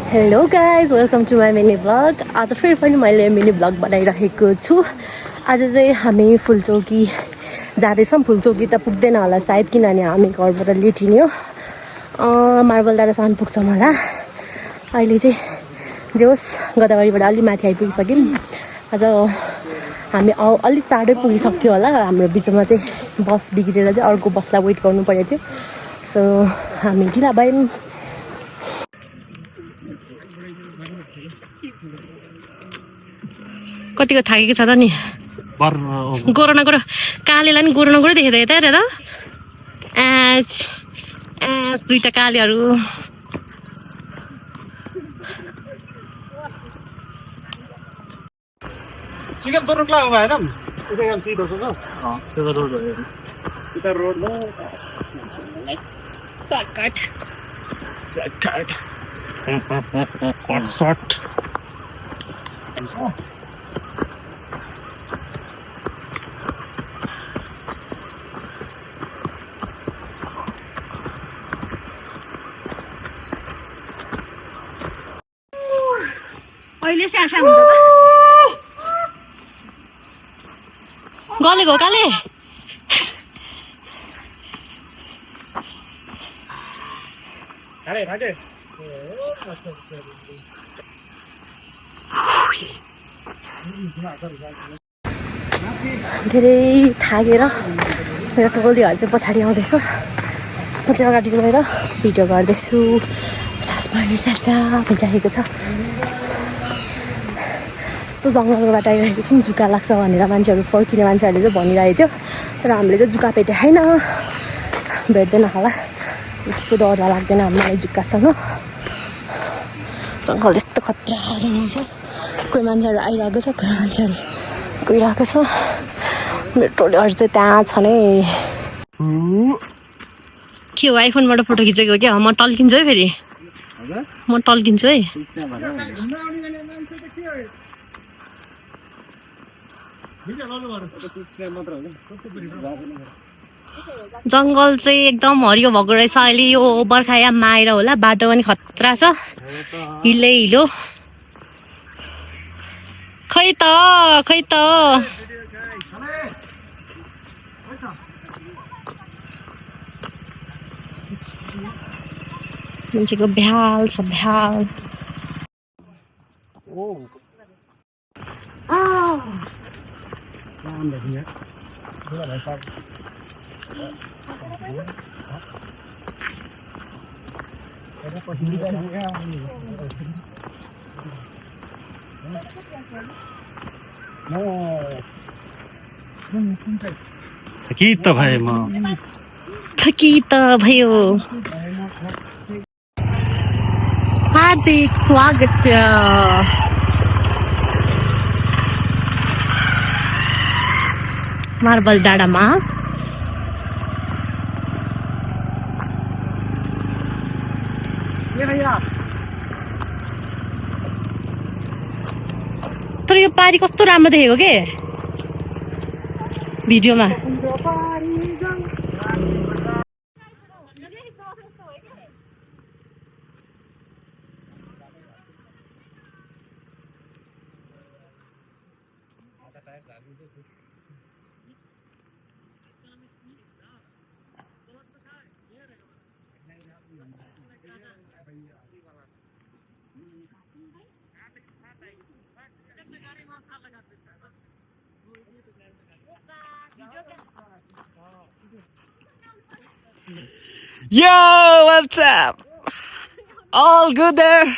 Hello guys, welcome to my mini blog. आज फेरि पनि मैले मिनी ब्लग बनाइरहेको छु। आज चाहिँ हामी फुलचौकी जाँदैछौँ। फुलचौकी त पुग्दैन होला सायद, किनभने हामी घरबाट लेट हिँड्यो। मार्बल डाँडासम्म पुग्छौँ होला। अहिले चाहिँ जे होस् गोदावरीबाट अलि माथि आइपुगिसक्यौँ। आज हामी अलिक चाँडै पुगिसक्थ्यो होला। हाम्रो बिचमा चाहिँ बस बिग्रेर चाहिँ अर्को बसलाई वेट गर्नु परेको थियो। सो हामी ढिला भयौँ। कतिको थाकेको छ त नि। गोरो नगोरो कालेलाई नि गोरो नगोरो देखेँ त यता हेर त। दुईटा कालेहरू। चिकन तो रुकला हुआ है ना, इधर हम सीधो से ना, हाँ इधर रोड है, इधर रोड में सर्टकट शॉर्ट अहिले चाहिँ आशा हुन्छ त गलेको काले। अरे भागे धेरै थाकेर मेरो टोलीहरू चाहिँ पछाडि आउँदैछ। म चाहिँ अगाडि गएर भिडियो गर्दैछु। सास पनि स्यासा भइरहेको छ। यस्तो जङ्गलबाट आइरहेको छौँ, जुका लाग्छ भनेर मान्छेहरू, फर्किने मान्छेहरूले चाहिँ भनिरहेको थियो। तर हामीले चाहिँ जुका भेटे छैन, भेट्दैन होला। त्यस्तो डर लाग्दैन हामीलाई जुकासँग। जङ्गल यस्तो खतरा जङ्गल छ। कोही मान्छेहरू आइरहेको छ, कोही मान्छेहरू गइरहेको छ। मेरो टोलीहरू चाहिँ त्यहाँ छ नै। के हो, आइफोनबाट फोटो खिचेको क्या? म टल्किन्छु है फेरि, म टल्किन्छु है। जङ्गल चाहिँ एकदम हरियो भएको रहेछ अहिले। यो बर्खायाममा आएर होला। बाटो पनि खतरा छ, हिलै हिलो। खै त मान्छेको भ्याल छ, भ्याल। थकित भए म, थकित भयो। हार्दिक स्वागत छ मार्बल डाँडामा। तर यो पारी कस्तो राम्रो देखेको के भिडियोमा। Yo, what's up? All good there?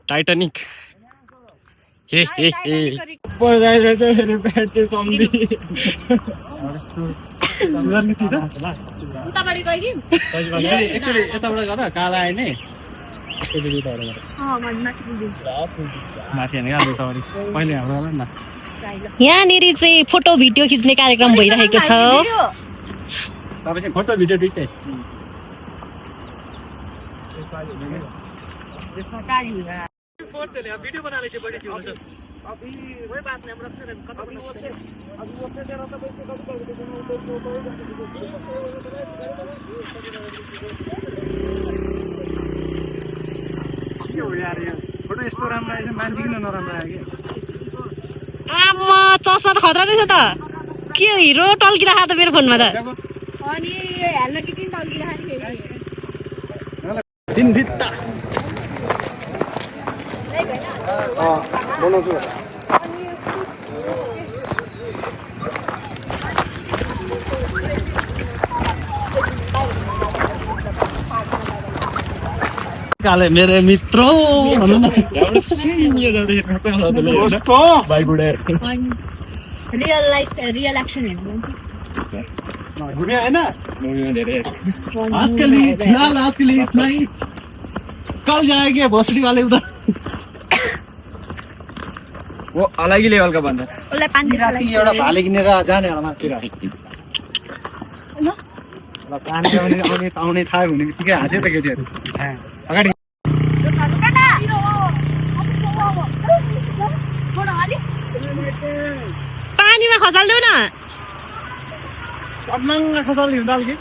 Titanic. Hey. पर जाइरहेछ फेरि प्यान्ट चाहिँ सम्धी। उताबाट गइदिउँ। एक्चुअली यताबाट गर, काला आइने माथि होइन क्या उताबाट पहिले हाम्रो होला नि। यहाँनिर चाहिँ फोटो भिडियो खिच्ने कार्यक्रम भइरहेको छ। तपाईँ चाहिँ फोटो भिडियो दुइटै। वीडियो बना लीजिए बड़ी चीज अभी वही बात नहीं हम रखते हैं कभी वो से अभी वो से जरा तो वैसे कभी के हो यार यहाँ फोटो यस्तो राम्रो आएछ मान्छे किन नराम्रो आयो कि आम्मा चस्मा त खतरा रहेछ त के हिरो टल्किरहेको त मेरो फोनमा त अनि हेल्मेट किन टल्किरहेको फेरि दिन भित्ता बनाउँछु काले मेरे मित्र भनौँ न भाइ बुढेर रियल लाइफ रियल एक्सन हेर्नु घुम्यो होइन आज के लिए फिलहाल आज के लिए इतना ही कल जाएंगे भोसडी वाले उधर वो अलग ही लेवल का बंदा उसलाई पानी एउटा भाले किनेर जाने होला माथितिर पानी आउने थाहा हुने बित्तिकै हाँस्यो त केटीहरू अगाडि पानीमा खसाल्देऊ न पद्माङ खसाल्ने हुन्छ अलिकति